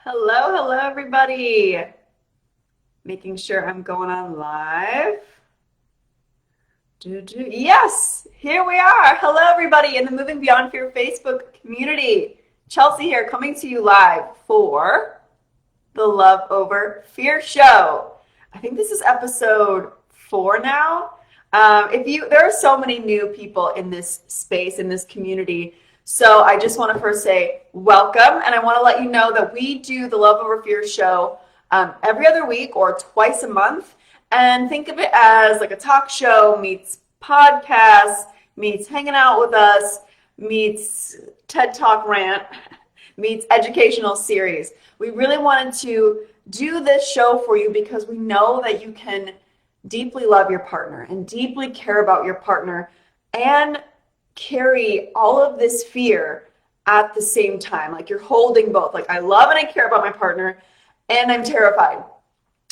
Hello, everybody. Making sure I'm going on live. Yes, here we are. Hello, everybody in the Moving Beyond Fear Facebook community. Chelsea here, coming to you live for the Love Over Fear show. I think this is episode 4 now. There are so many new people in this space, in this community. So I just want to first say welcome, and I want to let you know that we do the Love Over Fear show every other week or twice a month. And think of it as like a talk show meets podcast, meets hanging out with us, meets TED Talk rant, meets educational series. We really wanted to do this show for you because we know that you can deeply love your partner and deeply care about your partner and carry all of this fear at the same time. Like you're holding both. Like I love and I care about my partner and I'm terrified.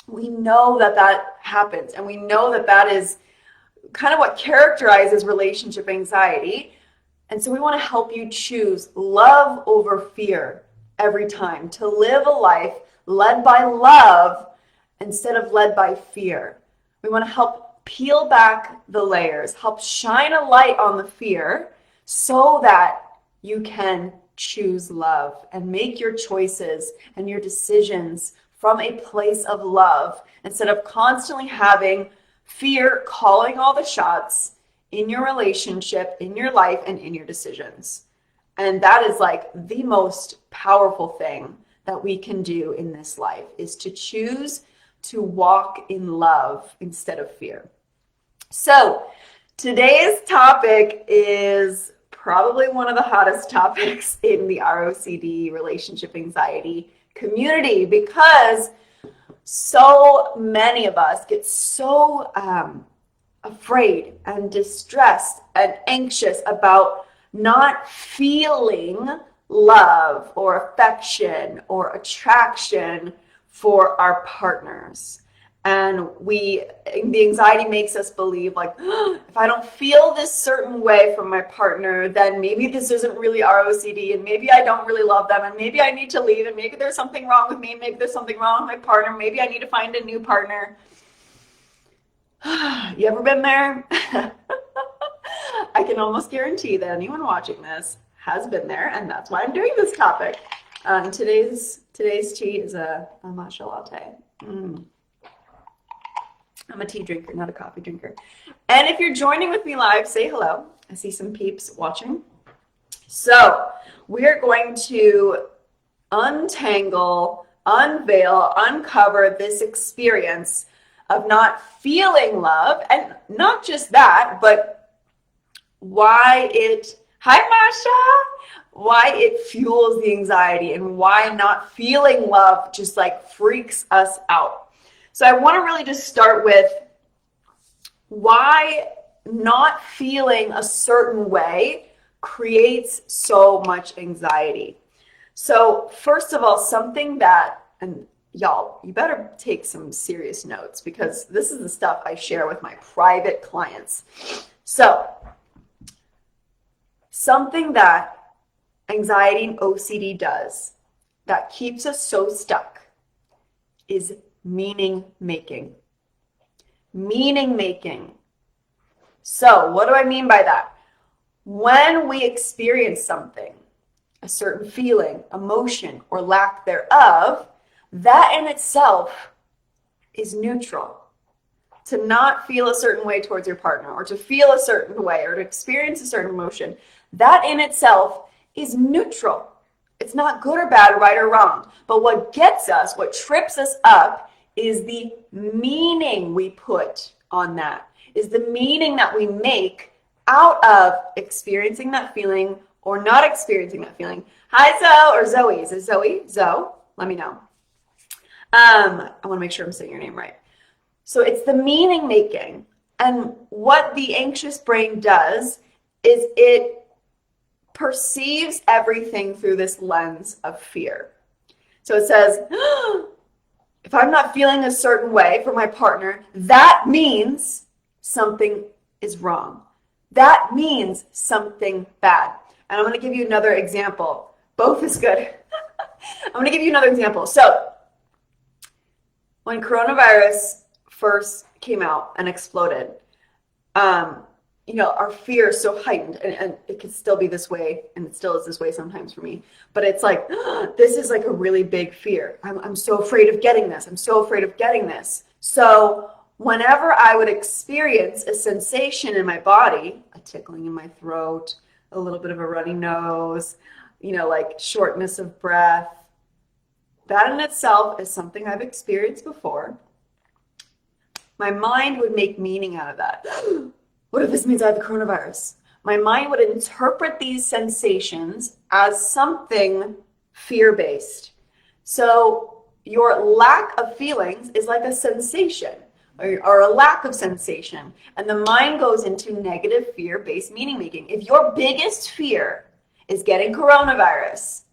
We know that that happens, and we know that that is kind of what characterizes relationship anxiety. And so we want to help you choose love over fear every time, to live a life led by love instead of led by fear. We want to help peel back the layers, help shine a light on the fear so that you can choose love and make your choices and your decisions from a place of love instead of constantly having fear calling all the shots in your relationship, in your life, and in your decisions. And that is like the most powerful thing that we can do in this life, is to choose to walk in love instead of fear. So today's topic is probably one of the hottest topics in the ROCD, relationship anxiety community, because so many of us get so afraid and distressed and anxious about not feeling love or affection or attraction for our partners. And the anxiety makes us believe like, if I don't feel this certain way from my partner, then maybe this isn't really ROCD, and maybe I don't really love them, and maybe I need to leave, and maybe there's something wrong with me, maybe there's something wrong with my partner, maybe I need to find a new partner. You ever been there? I can almost guarantee that anyone watching this has been there, and that's why I'm doing this topic. Today's tea is a matcha latte. I'm a tea drinker, not a coffee drinker. And if you're joining with me live, say hello. I see some peeps watching. So we're going to untangle, unveil, uncover this experience of not feeling love, and not just that, but why it fuels the anxiety, and why not feeling love just like freaks us out. So I want to really just start with why not feeling a certain way creates so much anxiety. So first of all, something that, and y'all, you better take some serious notes, because this is the stuff I share with my private clients. So something that anxiety and OCD does that keeps us so stuck is meaning making. Meaning making. So what do I mean by that? When we experience something, a certain feeling, emotion, or lack thereof, that in itself is neutral. To not feel a certain way towards your partner, or to feel a certain way, or to experience a certain emotion, that in itself is neutral. It's not good or bad, right or wrong. But what gets us, what trips us up, is the meaning we put on that, is the meaning that we make out of experiencing that feeling or not experiencing that feeling. Hi, Zoe, or Zoe. Is it Zoe? Zoe? Let me know. I want to make sure I'm saying your name right. So it's the meaning making. And what the anxious brain does is it perceives everything through this lens of fear. So it says, if I'm not feeling a certain way for my partner, that means something is wrong. That means something bad. And I'm going to give you another example. Both is good. I'm going to give you another example. So when coronavirus first came out and exploded, our fear is so heightened, and it can still be this way, and it still is this way sometimes for me. But it's like, this is like a really big fear. I'm so afraid of getting this. I'm so afraid of getting this. So whenever I would experience a sensation in my body, a tickling in my throat, a little bit of a runny nose, like shortness of breath, that in itself is something I've experienced before. My mind would make meaning out of that. What if this means I have the coronavirus? My mind would interpret these sensations as something fear-based. So your lack of feelings is like a sensation or a lack of sensation. And the mind goes into negative fear-based meaning making. If your biggest fear is getting coronavirus,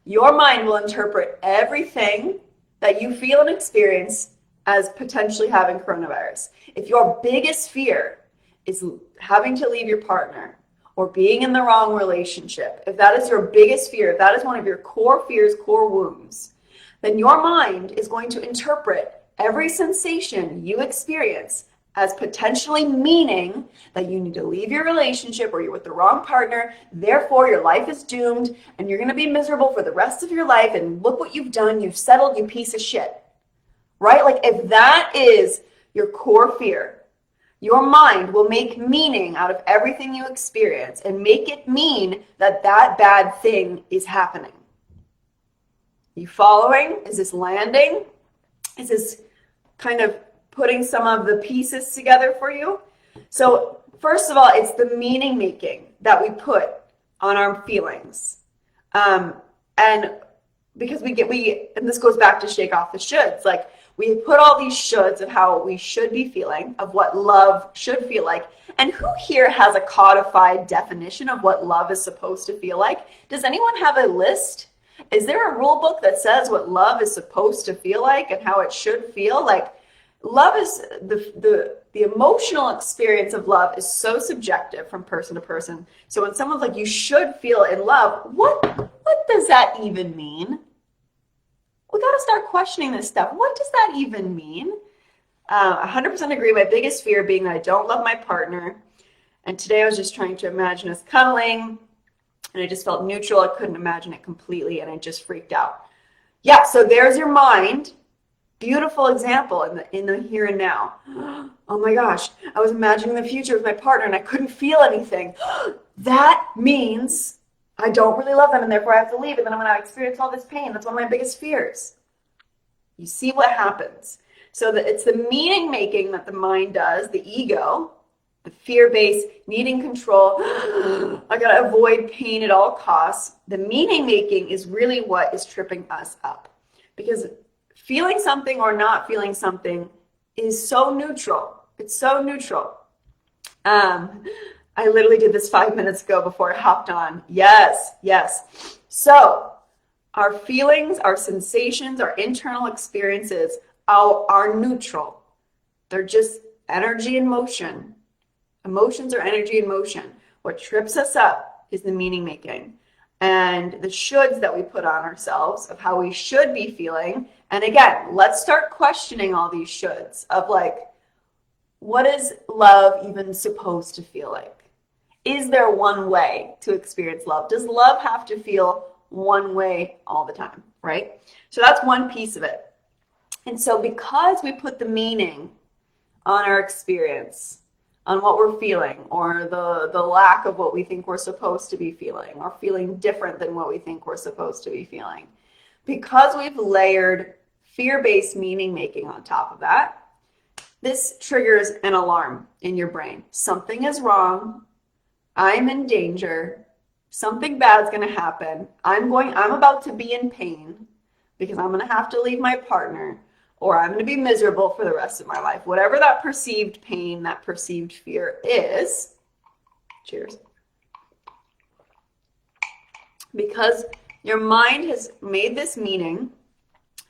your mind will interpret everything that you feel and experience as potentially having coronavirus. If your biggest fear is having to leave your partner or being in the wrong relationship, if that is your biggest fear, if that is one of your core fears, core wounds, then your mind is going to interpret every sensation you experience as potentially meaning that you need to leave your relationship or you're with the wrong partner, therefore your life is doomed and you're going to be miserable for the rest of your life, and look what you've done, you've settled, you piece of shit. Right? Like if that is your core fear, your mind will make meaning out of everything you experience and make it mean that that bad thing is happening. You following? Is this landing? Is this kind of putting some of the pieces together for you? So first of all, it's the meaning making that we put on our feelings. And because and this goes back to shake off the shoulds, like we put all these shoulds of how we should be feeling, of what love should feel like. And who here has a codified definition of what love is supposed to feel like? Does anyone have a list? Is there a rule book that says what love is supposed to feel like and how it should feel? Like love is the emotional experience of love is so subjective from person to person. So when someone's like, you should feel in love, what does that even mean? We got to start questioning this stuff. What does that even mean? 100% agree. My biggest fear being that I don't love my partner. And today I was just trying to imagine us cuddling, and I just felt neutral. I couldn't imagine it completely, and I just freaked out. Yeah, so there's your mind. Beautiful example in the here and now. Oh my gosh, I was imagining the future with my partner, and I couldn't feel anything. That means I don't really love them, and therefore I have to leave, and then I'm going to experience all this pain. That's one of my biggest fears. You see what happens. So that it's the meaning making that the mind does, the ego, the fear-based, needing control. I got to avoid pain at all costs. The meaning making is really what is tripping us up, because feeling something or not feeling something is so neutral. It's so neutral. I literally did this 5 minutes ago before I hopped on. Yes. So our feelings, our sensations, our internal experiences are neutral. They're just energy in motion. Emotions are energy in motion. What trips us up is the meaning making and the shoulds that we put on ourselves of how we should be feeling. And again, let's start questioning all these shoulds of like, what is love even supposed to feel like? Is there one way to experience love? Does love have to feel one way all the time, right? So that's one piece of it. And so because we put the meaning on our experience, on what we're feeling, or the lack of what we think we're supposed to be feeling, or feeling different than what we think we're supposed to be feeling, because we've layered fear-based meaning making on top of that, this triggers an alarm in your brain. Something is wrong. I'm in danger. Something bad's going to happen. I'm about to be in pain because I'm going to have to leave my partner, or I'm going to be miserable for the rest of my life. Whatever that perceived pain, that perceived fear is. Cheers. Because your mind has made this meaning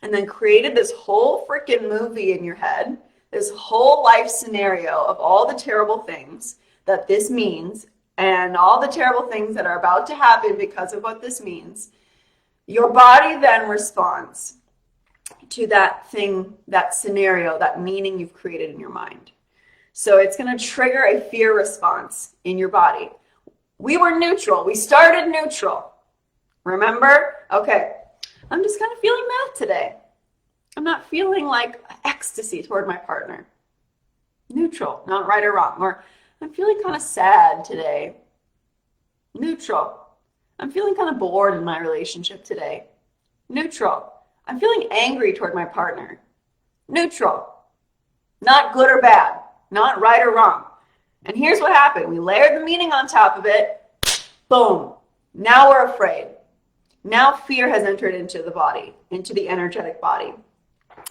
and then created this whole freaking movie in your head, this whole life scenario of all the terrible things that this means and all the terrible things that are about to happen because of what this means. Your body then responds to that thing, that scenario, that meaning you've created in your mind. So it's going to trigger a fear response in your body. We were neutral. We started neutral. Remember? Okay. I'm just kind of feeling mad today. I'm not feeling like ecstasy toward my partner. Neutral, not right or wrong. Or I'm feeling kind of sad today. Neutral. I'm feeling kind of bored in my relationship today. Neutral. I'm feeling angry toward my partner. Neutral. Not good or bad. Not right or wrong. And here's what happened. We layered the meaning on top of it. Boom. Now we're afraid. Now fear has entered into the body, into the energetic body.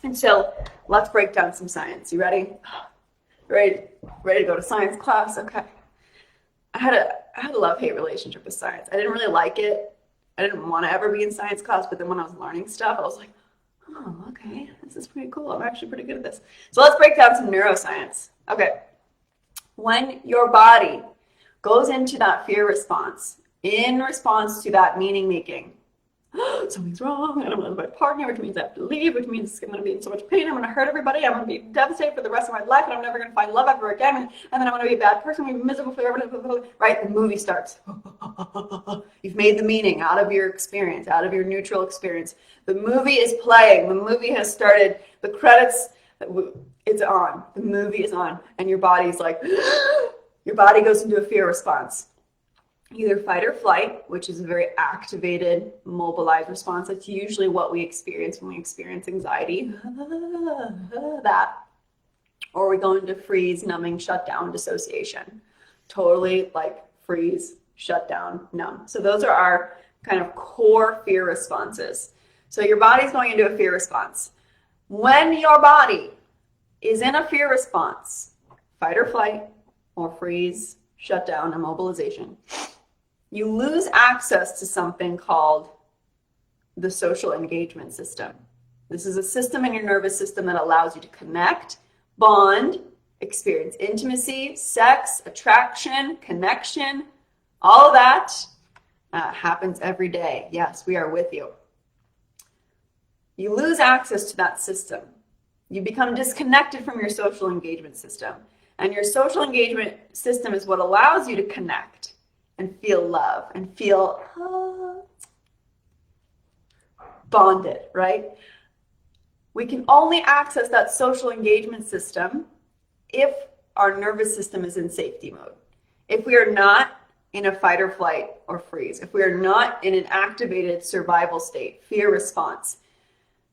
And so let's break down some science. You ready? Ready to go to science class? Okay. I had a love-hate relationship with science. I didn't really like it. I didn't want to ever be in science class, but then when I was learning stuff, I was like, oh, okay, this is pretty cool. I'm actually pretty good at this. So let's break down some neuroscience. Okay. When your body goes into that fear response, in response to that meaning making, something's wrong, I don't love my partner, which means I have to leave, which means I'm going to be in so much pain, I'm going to hurt everybody, I'm going to be devastated for the rest of my life, and I'm never going to find love ever again, and then I'm going to be a bad person, I'm going to be miserable forever, right? The movie starts. You've made the meaning out of your experience, out of your neutral experience. The movie is playing, the movie has started, the credits, it's on, the movie is on, and your body's like, your body goes into a fear response. Either fight or flight, which is a very activated, mobilized response. That's usually what we experience when we experience anxiety. That. Or we go into freeze, numbing, shut down, dissociation. Totally like freeze, shut down, numb. So those are our kind of core fear responses. So your body's going into a fear response. When your body is in a fear response, fight or flight, or freeze, shut down, immobilization, you lose access to something called the social engagement system. This is a system in your nervous system that allows you to connect, bond, experience intimacy, sex, attraction, connection. All of that happens every day. Yes, we are with you. You lose access to that system. You become disconnected from your social engagement system. And your social engagement system is what allows you to connect and feel love and feel bonded, right? We can only access that social engagement system if our nervous system is in safety mode. If we are not in a fight or flight or freeze, if we are not in an activated survival state, fear response.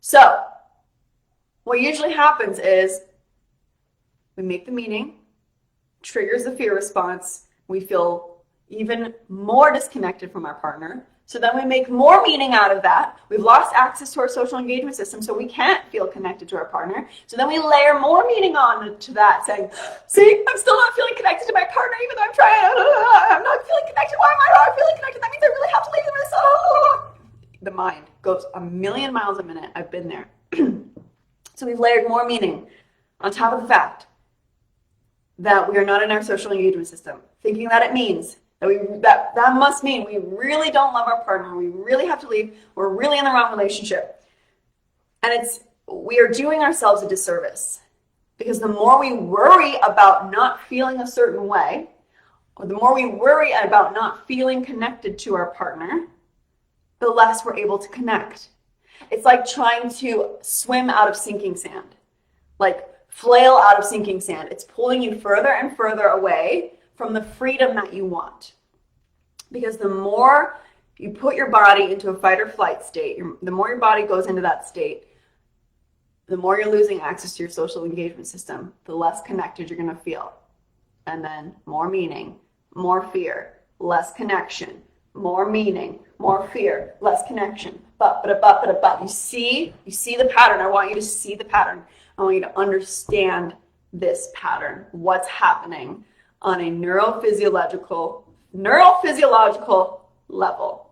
So what usually happens is we make the meaning, triggers the fear response, we feel even more disconnected from our partner. So then we make more meaning out of that. We've lost access to our social engagement system, so we can't feel connected to our partner. So then we layer more meaning on to that, saying, see, I'm still not feeling connected to my partner, even though I'm trying. I'm not feeling connected. Why am I not feeling connected? That means I really have to leave this. The mind goes a million miles a minute. I've been there. So we've layered more meaning on top of the fact that we are not in our social engagement system, thinking that it means that must mean we really don't love our partner. We really have to leave. We're really in the wrong relationship. And we are doing ourselves a disservice, because the more we worry about not feeling a certain way, or the more we worry about not feeling connected to our partner, the less we're able to connect. It's like trying to swim out of sinking sand, like flail out of sinking sand. It's pulling you further and further away from the freedom that you want. Because the more you put your body into a fight or flight state, the more your body goes into that state, the more you're losing access to your social engagement system, the less connected you're going to feel. And then more meaning, more fear, less connection, more meaning, more fear, less connection. You see the pattern. I want you to see the pattern. I want you to understand this pattern, what's happening on a neurophysiological level.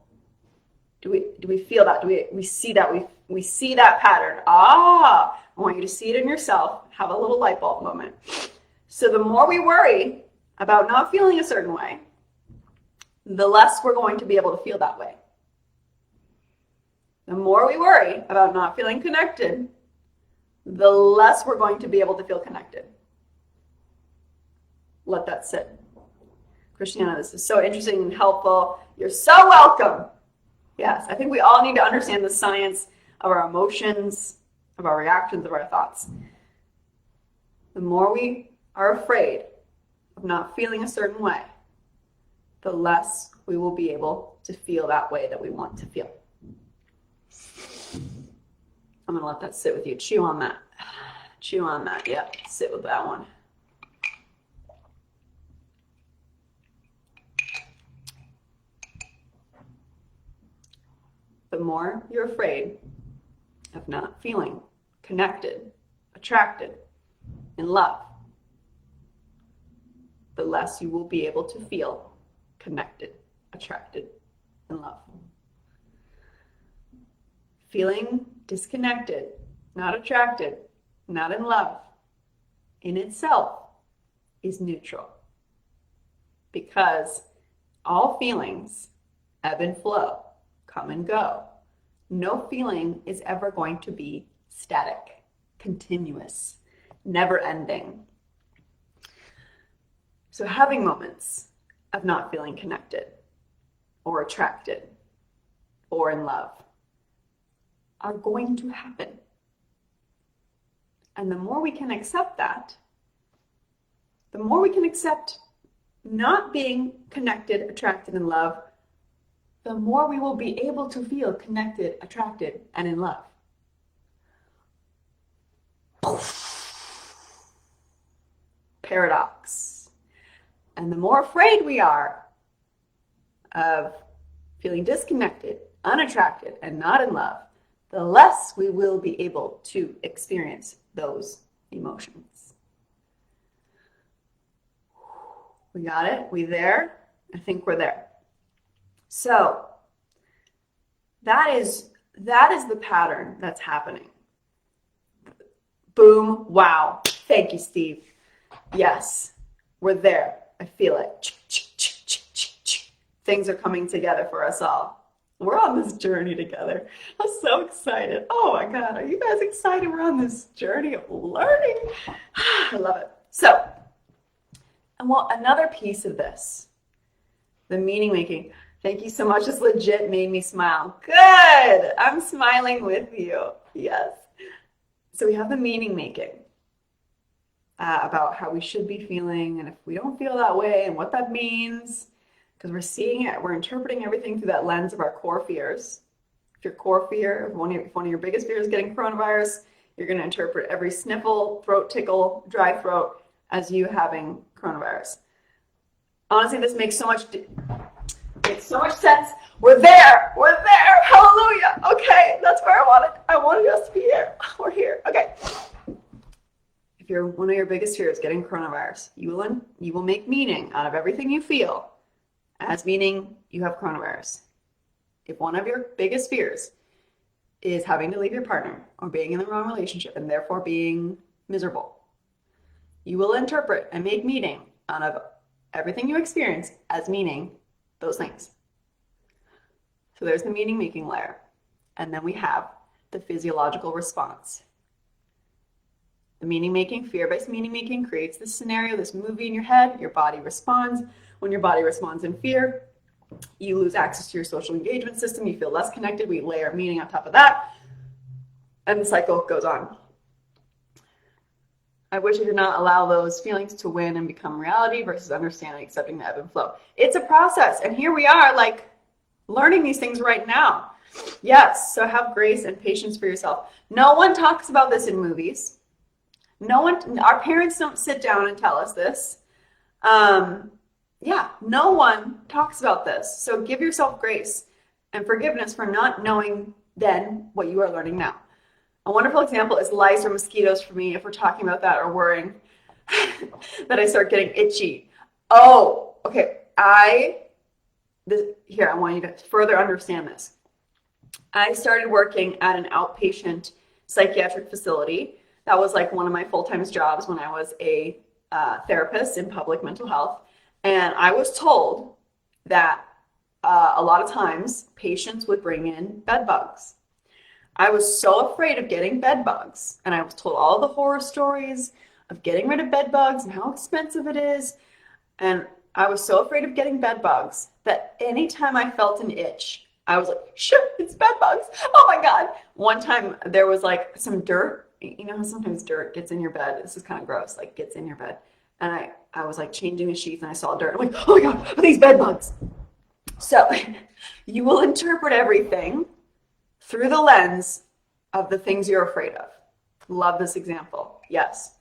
Do we feel that? Do we see that? We see that pattern. I want you to see it in yourself. Have a little light bulb moment. So the more we worry about not feeling a certain way, the less we're going to be able to feel that way. The more we worry about not feeling connected, the less we're going to be able to feel connected. Let that sit. Christiana, this is so interesting and helpful. You're so welcome. Yes, I think we all need to understand the science of our emotions, of our reactions, of our thoughts. The more we are afraid of not feeling a certain way, the less we will be able to feel that way that we want to feel. I'm going to let that sit with you. Chew on that. Chew on that. Yeah, sit with that one. The more you're afraid of not feeling connected, attracted, in love, the less you will be able to feel connected, attracted, in love. Feeling disconnected, not attracted, not in love, in itself is neutral, because all feelings ebb and flow, come and go. No feeling is ever going to be static, continuous, never ending. So having moments of not feeling connected or attracted or in love are going to happen. And the more we can accept that, the more we can accept not being connected, attracted, in love, the more we will be able to feel connected, attracted, and in love. Paradox. And the more afraid we are of feeling disconnected, unattracted, and not in love, the less we will be able to experience those emotions. We got it? We there? I think we're there. So that is the pattern that's happening. Boom. Wow. Thank you, Steve. Yes, we're there. I feel it. Things are coming together for us all. We're on this journey together. I'm so excited. Oh my God, are you guys excited? We're on this journey of learning. I love it. So, and well, another piece of this, the meaning making. Thank you so much. This legit made me smile. Good. I'm smiling with you. Yes. So we have the meaning making about how we should be feeling, and if we don't feel that way and what that means, because we're seeing it, we're interpreting everything through that lens of our core fears. If your core fear, if one of your biggest fears is getting coronavirus, you're going to interpret every sniffle, throat tickle, dry throat as you having coronavirus. Honestly, this makes so much sense. We're there. Hallelujah. Okay, that's where I wanted us to be here. We're here. Okay. If one of your biggest fears getting coronavirus, you will make meaning out of everything you feel as meaning you have coronavirus. If one of your biggest fears is having to leave your partner or being in the wrong relationship and therefore being miserable, you will interpret and make meaning out of everything you experience as meaning those things. So there's the meaning making layer. And then we have the physiological response. The meaning making, fear-based meaning making creates this scenario, this movie in your head. Your body responds. When your body responds in fear, you lose access to your social engagement system. You feel less connected. We layer meaning on top of that. And the cycle goes on. I wish I did not allow those feelings to win and become reality versus understanding, accepting the ebb and flow. It's a process. And here we are, like, learning these things right now. Yes, so have grace and patience for yourself. No one talks about this in movies. Our parents don't sit down and tell us this. No one talks about this. So give yourself grace and forgiveness for not knowing then what you are learning now. A wonderful example is lice or mosquitoes for me, if we're talking about that or worrying that I start getting itchy. Oh, okay. I want you to further understand this. I started working at an outpatient psychiatric facility. That was like one of my full-time jobs when I was a therapist in public mental health. And I was told that a lot of times patients would bring in bed bugs. I was so afraid of getting bed bugs. And I was told all the horror stories of getting rid of bed bugs and how expensive it is. And I was so afraid of getting bed bugs that anytime I felt an itch, I was like, shit, it's bed bugs. Oh my God. One time there was like some dirt. You know how sometimes dirt gets in your bed? This is kind of gross, like gets in your bed. And I was like changing the sheets and I saw dirt. I'm like, oh my God, are these bed bugs? So you will interpret everything through the lens of the things you're afraid of. Love this example. Yes.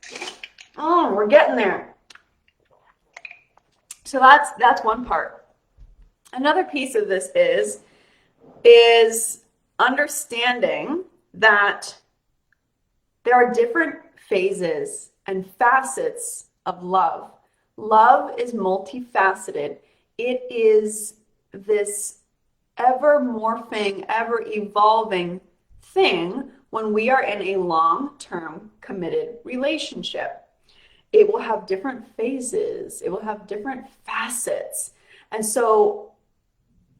Oh, we're getting there. So that's one part. Another piece of this is understanding that there are different phases and facets of love. Love is multifaceted. It is this ever morphing, ever evolving thing when we are in a long-term committed relationship. It will have different phases. It will have different facets. And so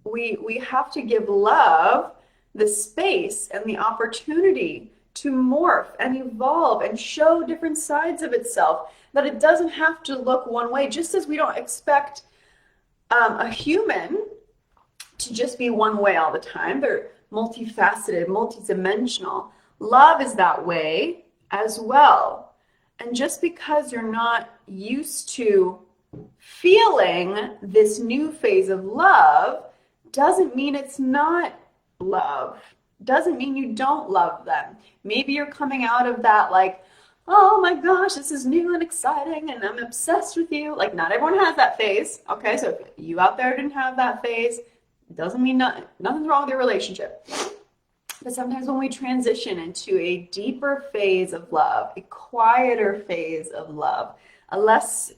we have to give love the space and the opportunity to morph and evolve and show different sides of itself, that it doesn't have to look one way, just as we don't expect a human to just be one way all the time. They're multifaceted, multidimensional. Love is that way as well. And just because you're not used to feeling this new phase of love doesn't mean it's not love. Doesn't mean you don't love them. Maybe you're coming out of that like, oh my gosh, this is new and exciting and I'm obsessed with you. Like, not everyone has that phase. Okay, so if you out there didn't have that phase, it doesn't mean nothing's wrong with your relationship. But sometimes when we transition into a deeper phase of love, a quieter phase of love, a less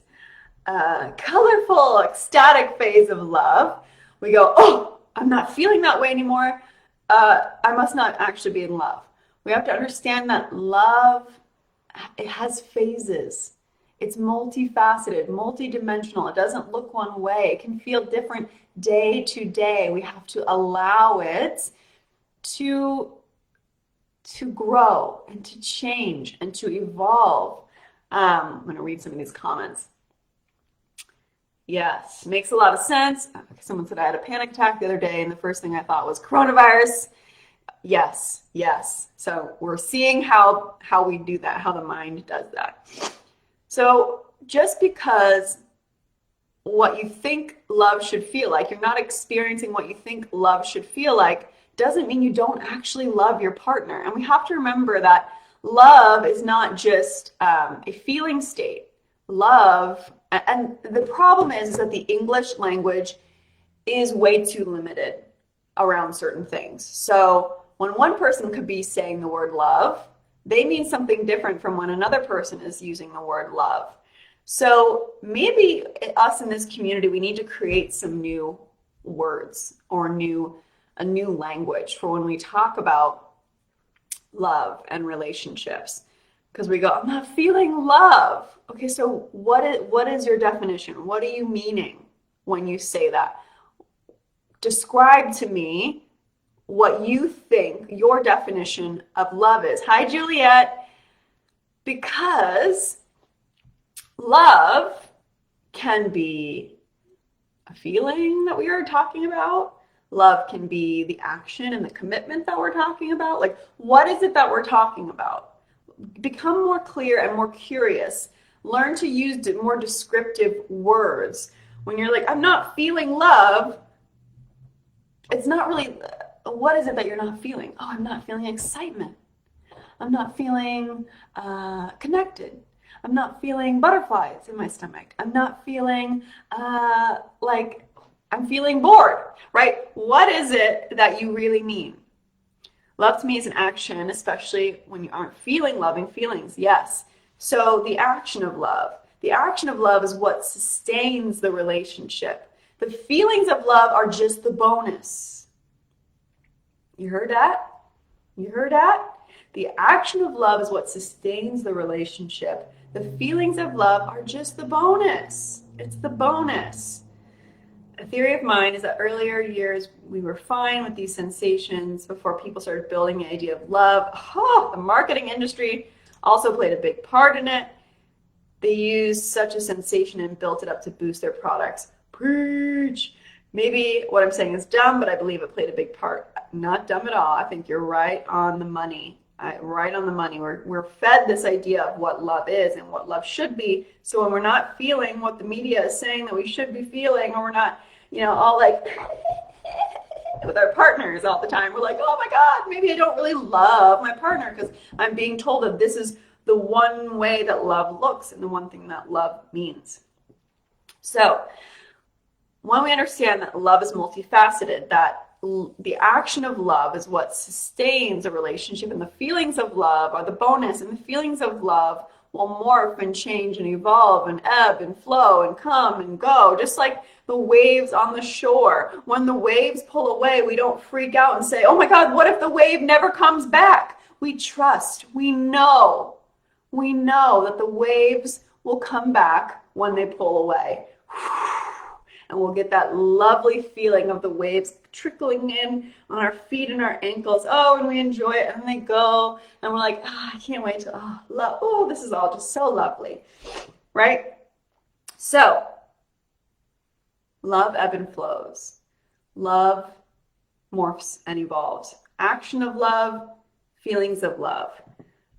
colorful, ecstatic phase of love, we go, oh, I'm not feeling that way anymore. I must not actually be in love. We have to understand that love, it has phases. It's multifaceted, multidimensional. It doesn't look one way. It can feel different day to day. We have to allow it to grow and to change and to evolve. I'm going to read some of these comments. Yes, makes a lot of sense. Someone said I had a panic attack the other day and the first thing I thought was coronavirus. Yes, yes. So we're seeing how we do that, how the mind does that. So just because what you think love should feel like, you're not experiencing what you think love should feel like, doesn't mean you don't actually love your partner. And we have to remember that love is not just a feeling state. Love, and the problem is that the English language is way too limited around certain things. So when one person could be saying the word love, they mean something different from when another person is using the word love. So maybe us in this community, we need to create some new words or a new language for when we talk about love and relationships. Because we go, I'm not feeling love. Okay, so what is your definition? What are you meaning when you say that? Describe to me what you think your definition of love is. Hi, Juliet. Because love can be a feeling that we are talking about. Love can be the action and the commitment that we're talking about. Like, what is it that we're talking about? Become more clear and more curious. Learn to use more descriptive words. When you're like, I'm not feeling love, it's not really, what is it that you're not feeling? Oh, I'm not feeling excitement. I'm not feeling connected. I'm not feeling butterflies in my stomach. I'm not feeling like I'm feeling bored, right? What is it that you really mean? Love to me is an action, especially when you aren't feeling loving feelings. Yes. So the action of love is what sustains the relationship. The feelings of love are just the bonus. You heard that? You heard that? The action of love is what sustains the relationship. The feelings of love are just the bonus. It's the bonus. A theory of mine is that earlier years we were fine with these sensations before people started building the idea of love. Oh, the marketing industry also played a big part in it. They used such a sensation and built it up to boost their products. Preach! Maybe what I'm saying is dumb, but I believe it played a big part. Not dumb at all. I think you're right on the money. Right on the money. We're fed this idea of what love is and what love should be. So when we're not feeling what the media is saying that we should be feeling, or we're not, all like with our partners all the time, we're like, oh my God, maybe I don't really love my partner because I'm being told that this is the one way that love looks and the one thing that love means. So when we understand that love is multifaceted, that the action of love is what sustains a relationship, and the feelings of love are the bonus, and the feelings of love will morph and change and evolve and ebb and flow and come and go, just like the waves on the shore. When the waves pull away, we don't freak out and say, oh my God, what if the wave never comes back? We trust, we know that the waves will come back when they pull away. And we'll get that lovely feeling of the waves trickling in on our feet and our ankles. Oh, and we enjoy it, and they go, and we're like, I can't wait to, this is all just so lovely, right? So, love ebb and flows. Love morphs and evolves. Action of love, feelings of love.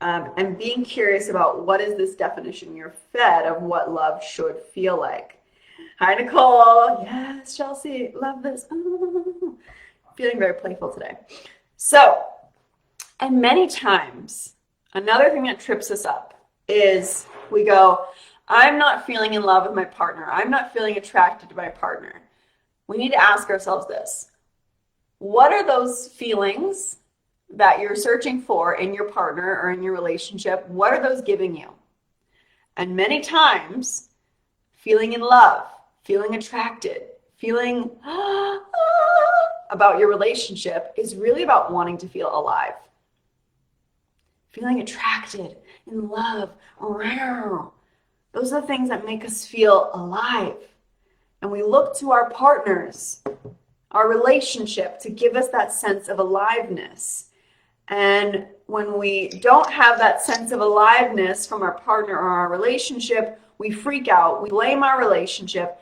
And being curious about what is this definition you're fed of what love should feel like. Hi, Nicole. Yes, Chelsea. Love this. Oh, feeling very playful today. So, and many times, another thing that trips us up is we go, I'm not feeling in love with my partner. I'm not feeling attracted to my partner. We need to ask ourselves this. What are those feelings that you're searching for in your partner or in your relationship? What are those giving you? And many times, feeling in love, feeling attracted, feeling about your relationship is really about wanting to feel alive. Feeling attracted, in love, those are the things that make us feel alive. And we look to our partners, our relationship, to give us that sense of aliveness. And when we don't have that sense of aliveness from our partner or our relationship, we freak out, we blame our relationship.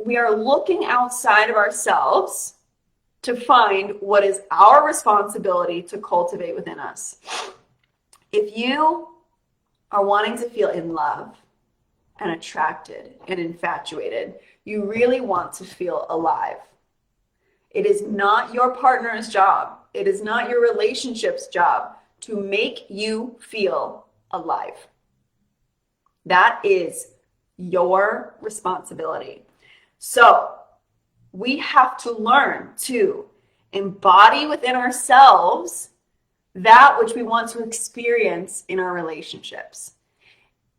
We are looking outside of ourselves to find what is our responsibility to cultivate within us. If you are wanting to feel in love and attracted and infatuated, you really want to feel alive. It is not your partner's job. It is not your relationship's job to make you feel alive. That is your responsibility. So we have to learn to embody within ourselves that which we want to experience in our relationships.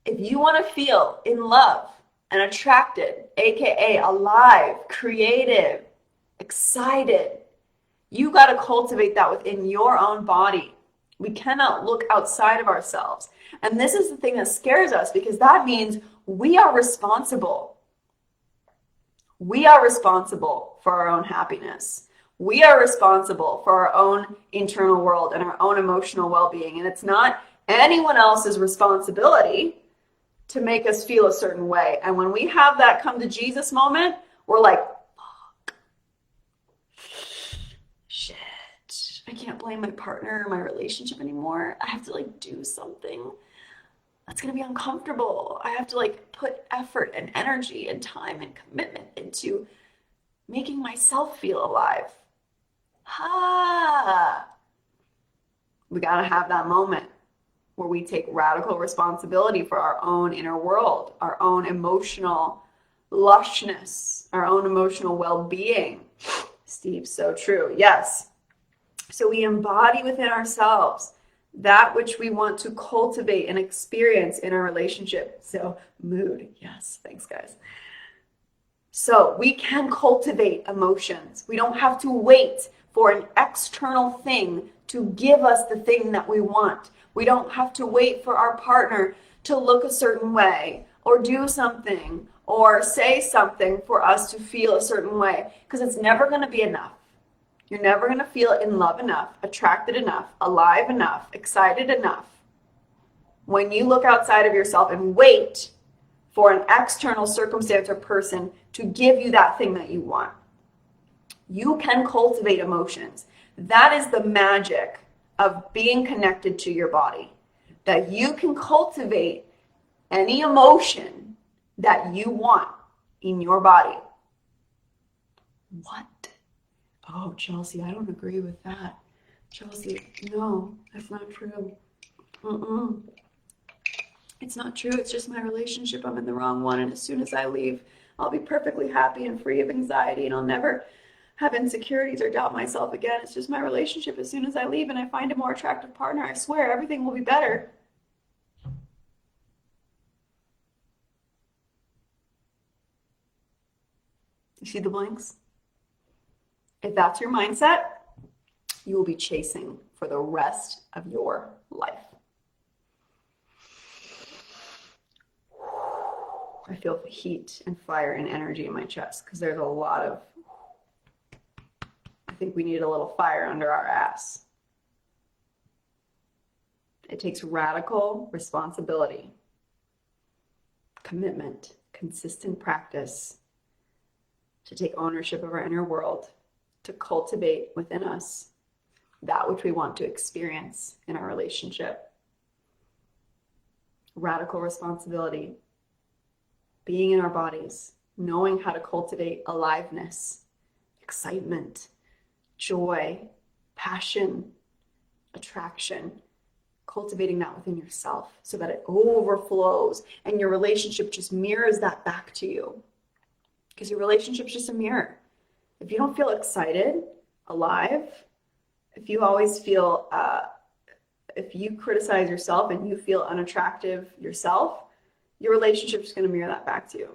If you want to feel in love and attracted, aka alive, creative, excited, you got to cultivate that within your own body. We cannot look outside of ourselves. And this is the thing that scares us, because that means we are responsible. We are responsible for our own happiness. We are responsible for our own internal world and our own emotional well-being. And it's not anyone else's responsibility to make us feel a certain way. And when we have that come to Jesus moment, we're like, fuck, shit, I can't blame my partner or my relationship anymore. I have to do something that's going to be uncomfortable. I have to put effort and energy and time and commitment into making myself feel alive. We got to have that moment where we take radical responsibility for our own inner world, our own emotional lushness, our own emotional well-being. Steve, so true. Yes. So we embody within ourselves that which we want to cultivate and experience in our relationship. So mood. Yes. Thanks, guys. So we can cultivate emotions. We don't have to wait for an external thing to give us the thing that we want. We don't have to wait for our partner to look a certain way or do something or say something for us to feel a certain way, because it's never going to be enough. You're never going to feel in love enough, attracted enough, alive enough, excited enough when you look outside of yourself and wait for an external circumstance or person to give you that thing that you want. You can cultivate emotions. That is the magic of being connected to your body, that you can cultivate any emotion that you want in your body. What? Oh, Chelsea, I don't agree with that. Chelsea, no, that's not true. It's not true. It's just my relationship. I'm in the wrong one. And as soon as I leave, I'll be perfectly happy and free of anxiety, and I'll never have insecurities or doubt myself again. It's just my relationship. As soon as I leave and I find a more attractive partner, I swear everything will be better. You see the blinks? If that's your mindset, you will be chasing for the rest of your life. I feel heat and fire and energy in my chest because there's a lot of, I think we need a little fire under our ass. It takes radical responsibility, commitment, consistent practice to take ownership of our inner world, to cultivate within us that which we want to experience in our relationship. Radical responsibility, being in our bodies, knowing how to cultivate aliveness, excitement, joy, passion, attraction, cultivating that within yourself so that it overflows and your relationship just mirrors that back to you. Because your relationship's just a mirror. If you don't feel excited, alive, if you always feel, if you criticize yourself and you feel unattractive yourself, your relationship is going to mirror that back to you.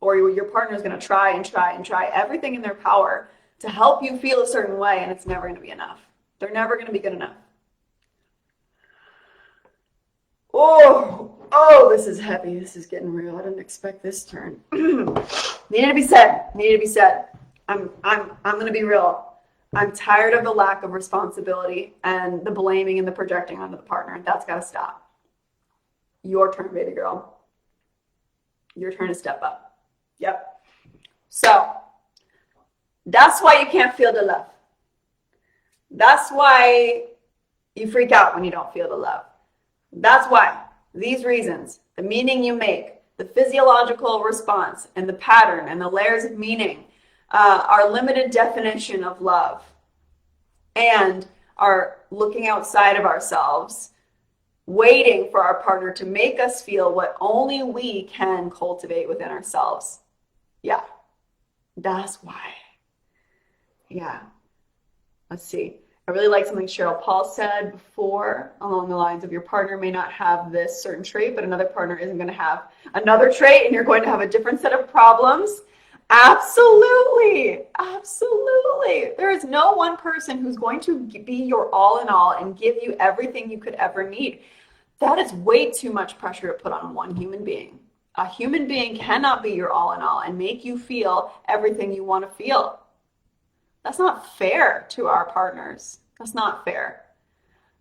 Or your partner is going to try and try and try everything in their power to help you feel a certain way, and it's never going to be enough. They're never going to be good enough. Oh, this is heavy. This is getting real. I didn't expect this turn. Needed to be said. I'm going to be real. I'm tired of the lack of responsibility and the blaming and the projecting onto the partner. That's got to stop. Your turn, baby girl. Your turn to step up. Yep. So that's why you can't feel the love. That's why you freak out when you don't feel the love. That's why these reasons, the meaning you make, the physiological response, and the pattern and the layers of meaning, our limited definition of love, and our looking outside of ourselves, waiting for our partner to make us feel what only we can cultivate within ourselves. Yeah, that's why. Yeah. Let's see. I really like something Cheryl Paul said before, along the lines of your partner may not have this certain trait, but another partner isn't going to have another trait, and you're going to have a different set of problems. Absolutely. Absolutely. There is no one person who's going to be your all in all and give you everything you could ever need. That is way too much pressure to put on one human being. A human being cannot be your all in all and make you feel everything you want to feel. That's not fair to our partners. That's not fair.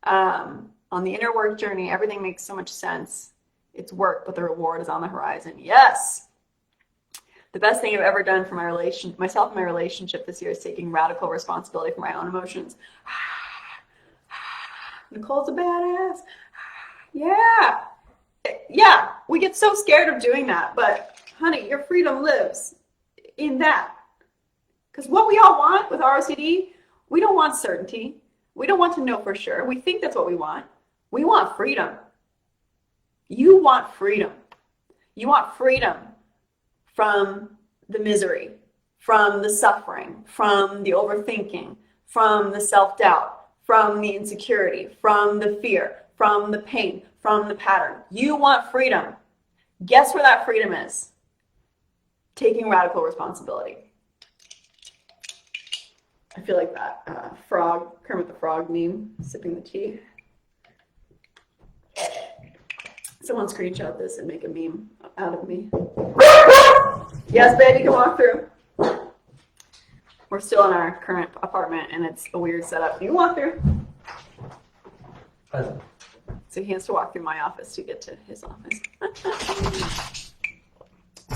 On the inner work journey, everything makes so much sense. It's work, but the reward is on the horizon. Yes. The best thing I've ever done for myself and my relationship this year is taking radical responsibility for my own emotions. Nicole's a badass. Yeah. Yeah, we get so scared of doing that, but honey, your freedom lives in that. Because what we all want with ROCD, we don't want certainty. We don't want to know for sure. We think that's what we want. We want freedom. You want freedom. You want freedom from the misery, from the suffering, from the overthinking, from the self-doubt, from the insecurity, from the fear, from the pain, from the pattern. You want freedom. Guess where that freedom is? Taking radical responsibility. I feel like that Kermit the Frog meme, sipping the tea. Someone screenshot this and make a meme out of me. Yes, baby, you can walk through. We're still in our current apartment, and it's a weird setup. You can walk through. So he has to walk through my office to get to his office.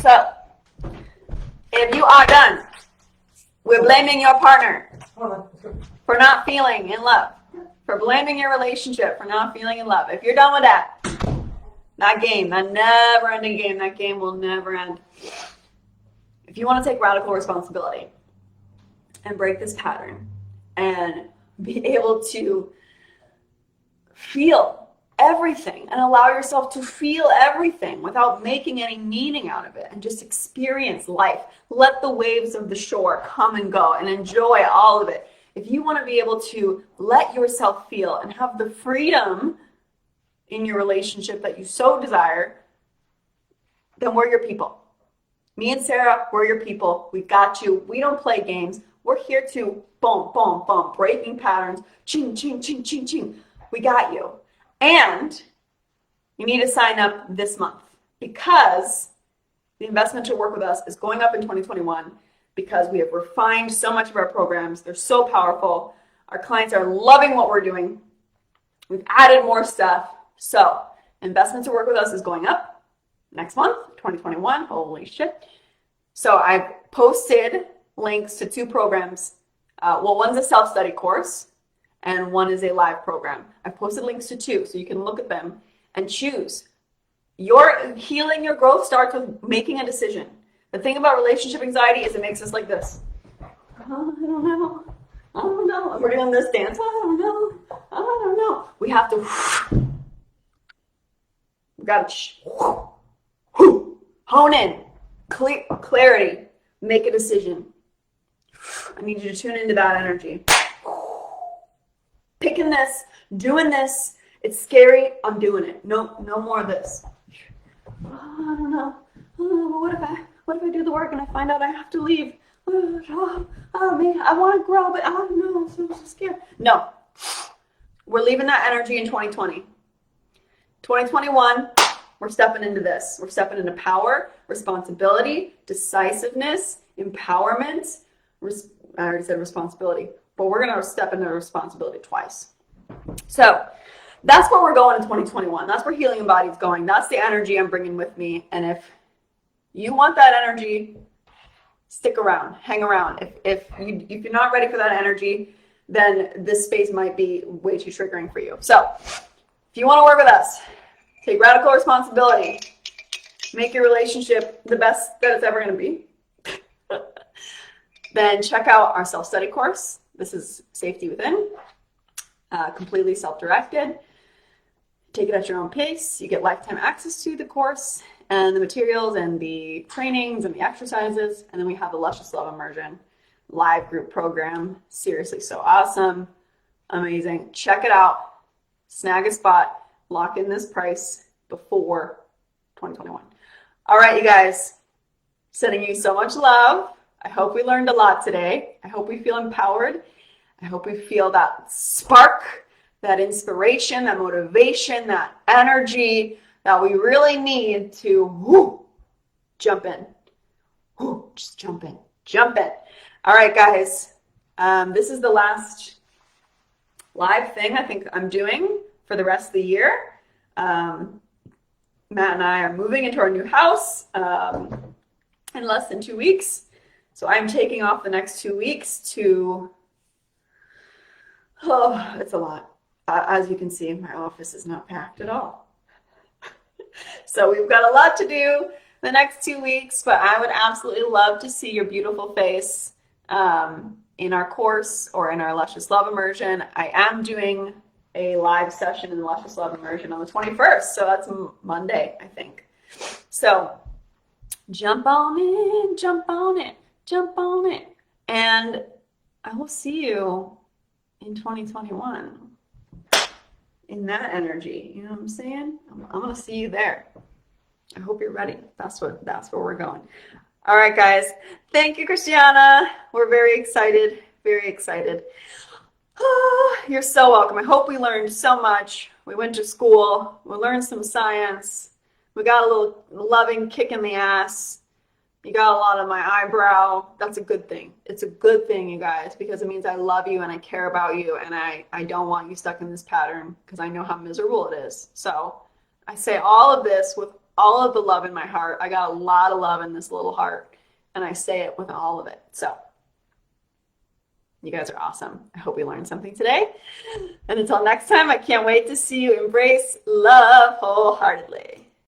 So, if you are done with blaming your partner for not feeling in love, for blaming your relationship for not feeling in love, if you're done with that game, that never-ending game, that game will never end. If you want to take radical responsibility and break this pattern and be able to feel everything and allow yourself to feel everything without making any meaning out of it and just experience life, let the waves of the shore come and go and enjoy all of it. If you want to be able to let yourself feel and have the freedom in your relationship that you so desire, then we're your people. Me and Sarah, we're your people. We got you. We don't play games. We're here to boom, boom, boom, breaking patterns, ching, ching, ching, ching, ching. We got you. And you need to sign up this month because the investment to work with us is going up in 2021 because we have refined so much of our programs. They're so powerful. Our clients are loving what we're doing. We've added more stuff. So investment to work with us is going up next month, 2021. Holy shit. So I've posted links to 2 programs. One's a self-study course and one is a live program. I've posted links to 2 so you can look at them and choose. Your healing, your growth starts with making a decision. The thing about relationship anxiety is it makes us like this. Oh, I don't know. I don't know. And we're doing this dance. I don't know. I don't know. We have to. We got to hone in. Clarity. Make a decision. I need you to tune into that energy. Picking this, doing this. It's scary. I'm doing it. No more of this. Oh, I don't know. Oh, what if I do the work and I find out I have to leave? Man, I want to grow, but I don't know. I'm so scared. No. We're leaving that energy in 2020. 2021, we're stepping into this. We're stepping into power, responsibility, decisiveness, empowerment. I already said responsibility, but we're going to step into responsibility twice. So that's where we're going in 2021. That's where Healing Embodied is going. That's the energy I'm bringing with me. And if you want that energy, stick around, hang around. If you're not ready for that energy, then this space might be way too triggering for you. So if you want to work with us, take radical responsibility, make your relationship the best that it's ever going to be, then check out our self-study course. This is Safety Within, completely self-directed. Take it at your own pace. You get lifetime access to the course and the materials and the trainings and the exercises. And then we have the Luscious Love Immersion live group program. Seriously, so awesome. Amazing. Check it out. Snag a spot. Lock in this price before 2021. All right, you guys. Sending you so much love. I hope we learned a lot today. I hope we feel empowered. I hope we feel that spark, that inspiration, that motivation, that energy that we really need to jump in. Just jump in. Jump in. All right, guys. This is the last live thing I think I'm doing for the rest of the year. Matt and I are moving into our new house in less than 2 weeks. So I'm taking off the next 2 weeks to, it's a lot. As you can see, my office is not packed at all. So we've got a lot to do the next 2 weeks, but I would absolutely love to see your beautiful face in our course or in our Luscious Love Immersion. I am doing a live session in the Luscious Love Immersion on the 21st, so that's Monday, I think. So jump on in, jump on it, jump on it. And I will see you in 2021 in that energy. You know what I'm saying? I'm going to see you there. I hope you're ready. That's where we're going. All right, guys. Thank you, Christiana. We're very excited. Very excited. You're so welcome. I hope we learned so much. We went to school. We learned some science. We got a little loving kick in the ass. You got a lot on my eyebrow. That's a good thing. It's a good thing, you guys, because it means I love you and I care about you and I don't want you stuck in this pattern because I know how miserable it is. So I say all of this with all of the love in my heart. I got a lot of love in this little heart and I say it with all of it. So you guys are awesome. I hope you learned something today. And until next time, I can't wait to see you embrace love wholeheartedly.